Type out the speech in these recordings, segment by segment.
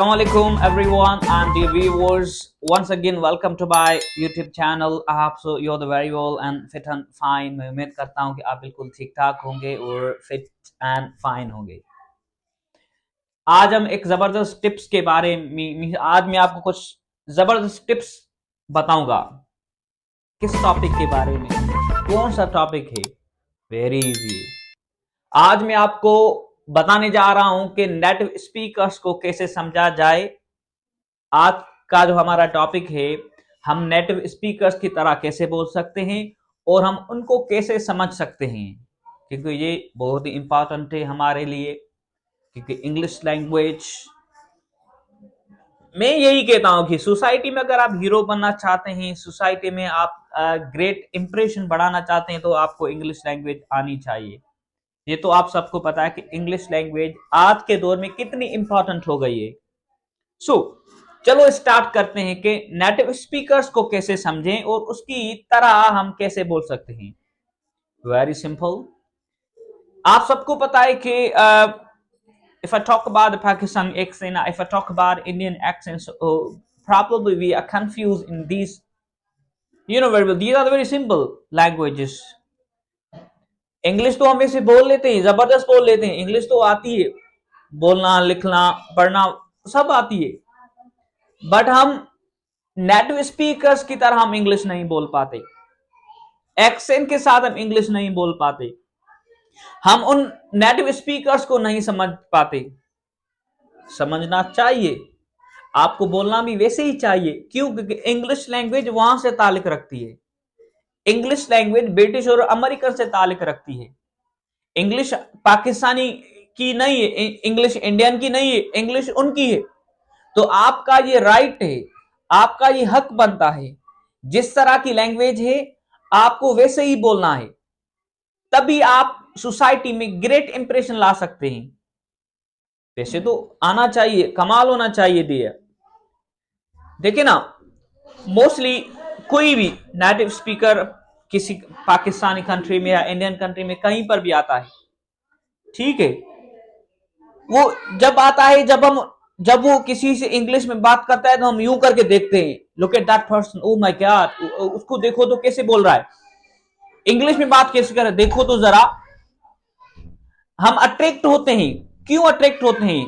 Assalamualaikum everyone and dear viewers. Once again welcome to my YouTube channel. आप you're the very well and fit and fine. मैं उम्मीद करता हूँ कि आप बिल्कुल ठीक ठाक होंगे और fit and fine होंगे। आज हम एक जबरदस्त टिप्स के बारे में आज मैं आपको कुछ जबरदस्त टिप्स बताऊंगा। किस टॉपिक के बारे में? कौन सा टॉपिक है? Very easy. आज मैं आपको बताने जा रहा हूं कि नेटिव स्पीकर्स को कैसे समझा जाए। आज का जो हमारा टॉपिक है, हम नेटिव स्पीकर्स की तरह कैसे बोल सकते हैं और हम उनको कैसे समझ सकते हैं, क्योंकि ये बहुत ही इंपॉर्टेंट है हमारे लिए। क्योंकि इंग्लिश लैंग्वेज, मैं यही कहता हूं कि सोसाइटी में अगर आप हीरो बनना चाहते हैं, सोसाइटी में आप ग्रेट इंप्रेशन बढ़ाना चाहते हैं, तो आपको इंग्लिश लैंग्वेज आनी चाहिए। ये तो आप सबको पता है कि इंग्लिश लैंग्वेज आज के दौर में कितनी इंपॉर्टेंट हो गई है। चलो स्टार्ट करते हैं कि नेटिव स्पीकर्स को कैसे समझें और उसकी तरह हम कैसे बोल सकते हैं। Very simple. आप सबको पता है कि if I talk about the Pakistani accent, if I talk about Indian accents, probably we are confused in these. Very well. These are the very simple languages. English तो हम ऐसे बोल लेते हैं, जबरदस्त बोल लेते हैं। इंग्लिश तो आती है, बोलना लिखना पढ़ना सब आती है, बट हम नेटिव स्पीकर्स की तरह हम इंग्लिश नहीं बोल पाते। एक्सेंट के साथ हम इंग्लिश नहीं बोल पाते। हम उन नेटिव स्पीकर्स को नहीं समझ पाते। समझना चाहिए, आपको बोलना भी वैसे ही चाहिए। क्यों? क्योंकि इंग्लिश लैंग्वेज वहां से ताल्लुक रखती है। इंग्लिश लैंग्वेज ब्रिटिश और अमेरिकन से ताल्लुक रखती है। इंग्लिश पाकिस्तानी की नहीं है, इंग्लिश इंडियन की नहीं है, इंग्लिश उनकी है। तो आपका ये राइट है, आपका ये हक बनता है, जिस तरह की लैंग्वेज है आपको वैसे ही बोलना है। तभी आप सोसाइटी में ग्रेट इंप्रेशन ला सकते हैं। वैसे तो आना चाहिए, कमाल होना चाहिए। देखिए ना, मोस्टली कोई भी नेटिव स्पीकर किसी पाकिस्तानी कंट्री में या इंडियन कंट्री में कहीं पर भी आता है, ठीक है, वो जब आता है, जब वो किसी से इंग्लिश में बात करता है तो हम यूं करके देखते हैं, look at that person, oh my God, उसको देखो तो कैसे बोल रहा है, इंग्लिश में बात कैसे कर रहा है, देखो तो जरा। हम अट्रैक्ट होते हैं। क्यों अट्रैक्ट होते हैं?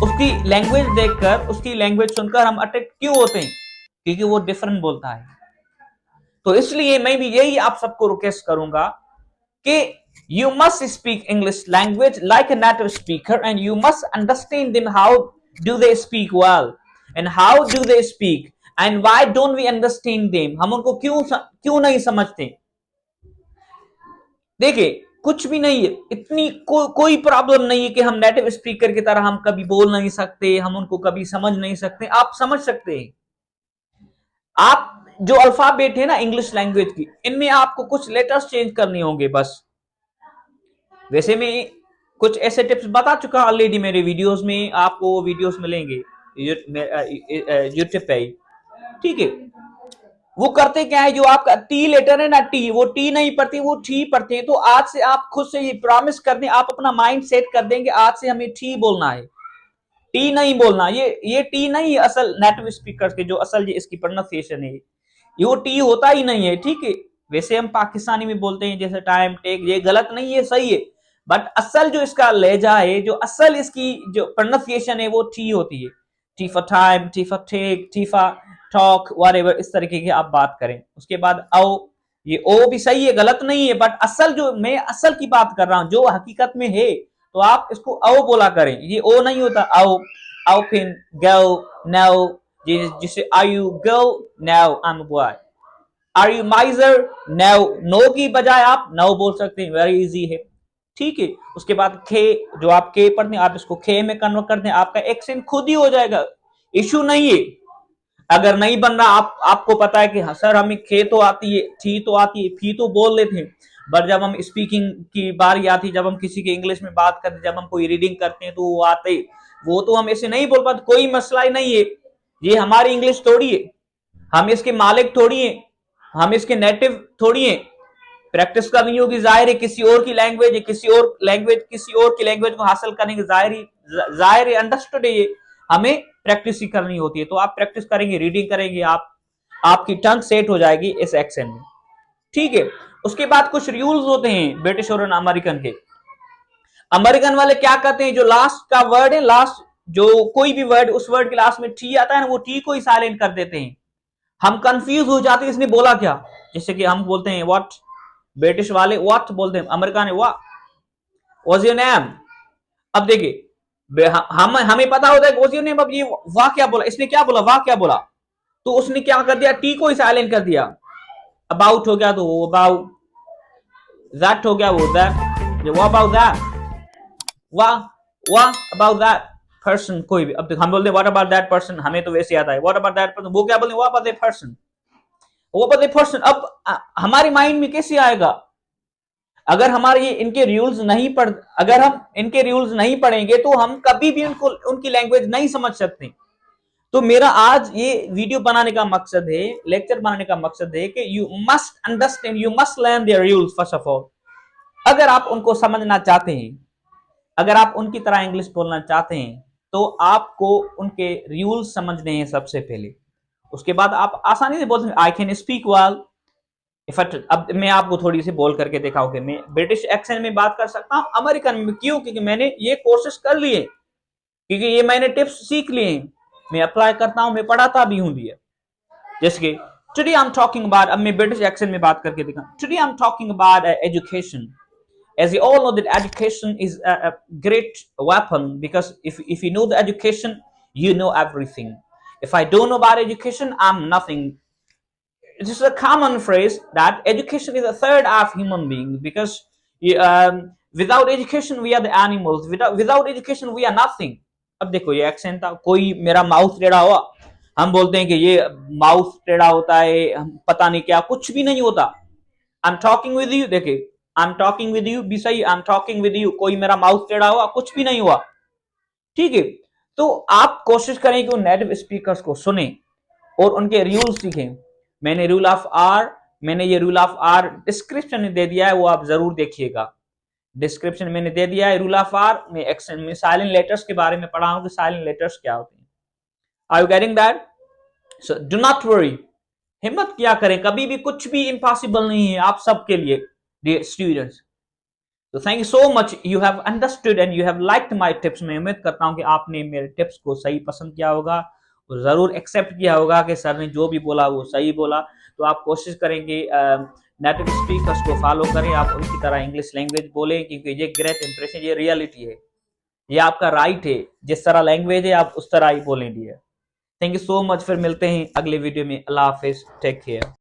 उसकी लैंग्वेज देखकर, उसकी लैंग्वेज सुनकर हम अट्रैक्ट क्यों होते हैं? क्योंकि वो डिफरेंट बोलता है। तो इसलिए मैं भी यही आप सबको रिक्वेस्ट करूंगा कि you must speak English language like a native speaker and you must understand them, how do they speak well and how do they speak and why don't we understand them। हम उनको क्यों नहीं समझते? देखिए, कुछ भी नहीं है, इतनी कोई प्रॉब्लम नहीं है कि हम नेटिव स्पीकर की तरह हम कभी बोल नहीं सकते, हम उनको कभी समझ नहीं सकते। आप समझ सकते हैं। आप जो अल्फाबेट है ना इंग्लिश लैंग्वेज की, इनमें आपको कुछ लेटर्स चेंज करने होंगे बस। वैसे मैं कुछ ऐसे टिप्स बता चुका ऑलरेडी मेरे वीडियोस में, आपको वीडियोस मिलेंगे यूट्यूब पे ही, ठीक है। वो करते क्या है, जो आपका टी लेटर है ना, टी, वो टी नहीं पढ़ते, वो टी पढ़ते हैं। तो आज से आप खुद से ये प्रॉमिस कर दें, आप अपना माइंड सेट कर देंगे, आज से हमें टी बोलना है, टी नहीं बोलना। ये टी नहीं है असल नेटिव स्पीकर के, जो असल इसकी प्रोनाउंसिएशन है, ये टी होता ही नहीं है, ठीक है। वैसे हम पाकिस्तानी में बोलते हैं जैसे टाइम टेक, ये गलत नहीं है, सही है, बट असल जो इसका लहजा है, जो असल इसकी जो प्रोनाउंसिएशन है, वो टी होती है। T for time, T for tech, T for talk, whatever, इस तरीके की आप बात करें। उसके बाद ओ, ये ओ भी सही है, गलत नहीं है, बट असल जो मैं असल की बात कर रहा हूं, जो हकीकत में है, तो आप इसको ओ बोला करें। ये ओ नहीं होता, आओ, ओपन, गो, नाउ, जिसे are you girl, now I am boy, are you miser, now, no की बजाय आप नाउ बोल सकते हैं, वेरी इजी है, ठीक है। उसके बाद खे, जो आप के पढ़ते हैं, आप इसको खे में कन्वर्ट कर दें, आपका एक्सेंट खुद ही हो जाएगा, इशू नहीं है। अगर नहीं बन रहा, आपको पता है कि हाँ सर हमें खे तो आती है, थी तो आती है, फी तो बोल लेते हैं, बट जब हम स्पीकिंग की बारी आती है, जब हम किसी के इंग्लिश में बात करते हैं, जब हम कोई रीडिंग करते हैं, तो वो आते, वो तो हम ऐसे नहीं बोल पाते। कोई मसला ही नहीं है, ये हमारी इंग्लिश थोड़ी है, हम इसके मालिक थोड़ी है, हम इसके नेटिव थोड़ी है। प्रैक्टिस करनी होगी, जाहिर है, किसी और की लैंग्वेज है, किसी और की लैंग्वेज को हासिल करेंगे, जाहिर है, अंडरस्टूड है ये। हमें प्रैक्टिस ही करनी होती है। तो आप प्रैक्टिस करेंगे, रीडिंग करेंगे, आपकी टंग सेट हो जाएगी इस एक्सेंट में, ठीक है। उसके बाद कुछ रूल्स होते हैं ब्रिटिश और अमेरिकन के। अमेरिकन वाले क्या करते हैं, जो लास्ट का वर्ड है, लास्ट जो कोई भी वर्ड, उस वर्ड के लास्ट में टी आता है ना, वो टी को ही साइलेंट कर देते हैं। हम कंफ्यूज हो जाते हैं इसने बोला क्या, जैसे कि हम बोलते हैं व्हाट, ब्रिटिश वाले व्हाट बोलते हैं, अमेरिका ने व्हाट योर नेम। अब देखिए हम हमें पता होता है व्हाट योर नेम, अब ये वाह क्या बोला, इसने क्या बोला, वाह क्या बोला, तो उसने क्या कर दिया, टी को ही साइलेंट कर दिया। अबाउट हो गया तो वो अबाउट, दैट हो गया वो दैट, व्हाट अबाउट दैट, वाह अबाउट दैट पर्सन, कोई भी। अब हम बोलते हैं व्हाट अबाउट दैट पर्सन, हमें तो वैसे आता है व्हाट अबाउट दैट पर्सन, वो क्या बोलते हैं व्हाट अबाउट दैट पर्सन, वो अबाउट दैट पर्सन। अब हमारी माइंड में कैसे आएगा, अगर हमारे ये इनके रूल्स नहीं पढ़, अगर हम इनके रूल्स नहीं पढ़ेंगे तो हम कभी भी उनको उनकी लैंग्वेज नहीं समझ सकते। तो मेरा आज ये वीडियो बनाने का मकसद है, लेक्चर बनाने का मकसद है कि you must understand, you must learn their rules first of all. अगर आप उनको समझना चाहते हैं, अगर आप उनकी तरह इंग्लिश बोलना चाहते हैं, तो आपको उनके रूल्स समझने हैं सबसे पहले। उसके बाद आप आसानी से बोल सकते हैं I can speak well effect. अब मैं आपको थोड़ी सी बोल करके दिखाऊं कि मैं ब्रिटिश एक्सेंट में बात कर सकता हूं, अमेरिकन में। क्यों? क्योंकि मैंने ये कोशिश कर लिए, क्योंकि ये मैंने टिप्स सीख लिए हैं, मैं अप्लाई करता हूं, मैं पढ़ाता भी हूं दिया। जैसे कि today I am talking about, अब मैं ब्रिटिश एक्सेंट में बात करके दिखा, today I am talking about education. As you all know that education is a great weapon, because if you know the education, you know everything. If I don't know about education, I'm nothing. It is a common phrase that education is a third of human being, because without education we are the animals, without education we are nothing. अब देखो ये accent था, कोई मेरा mouth टेढ़ा हुआ, हम बोलते हैं कि ये माउथ टेढ़ा होता है, पता नहीं क्या, कुछ भी नहीं होता। I am talking with you, देखिए I am talking with you भी सही, I am talking with you, कोई मेरा माउथ टेढ़ा हुआ, कुछ भी नहीं हुआ, ठीक है। तो आप कोशिश करें कि नेटिव स्पीकर्स को सुने और उनके रूल सीखें। मैंने रूल ऑफ आर, मैंने ये रूल ऑफ आर डिस्क्रिप्शन में दे दिया है, वो आप जरूर देखिएगा। डिस्क्रिप्शन मैंने दे दिया है रूल ऑफ आर में। एक्शन में साइलेंट लेटर्स के बारे में पढ़ा हूं कि साइलेंट लेटर्स क्या होते हैं। Are you getting that? So do not worry, हिम्मत क्या करें, कभी भी कुछ भी इम्पॉसिबल नहीं है आप सबके लिए dear students. So thank you so much, you have understood and you have liked my tips. मैं उम्मीद करता हूं कि आपने मेरे टिप्स को सही पसंद किया होगा और जरूर एक्सेप्ट किया होगा कि सर ने जो भी बोला वो सही बोला। तो आप कोशिश करेंगे नेटिव स्पीकर्स को फॉलो करें, आप उनकी तरह इंग्लिश लैंग्वेज बोलें, क्योंकि ये ग्रेट इंप्रेशन, ये रियलिटी है, ये आपका राइट है। जिस तरह लैंग्वेज है आप उस तरह ही बोलें। Dear, thank you so much. फिर मिलते हैं अगले वीडियो में। अल्लाह हाफिज, टेक केयर।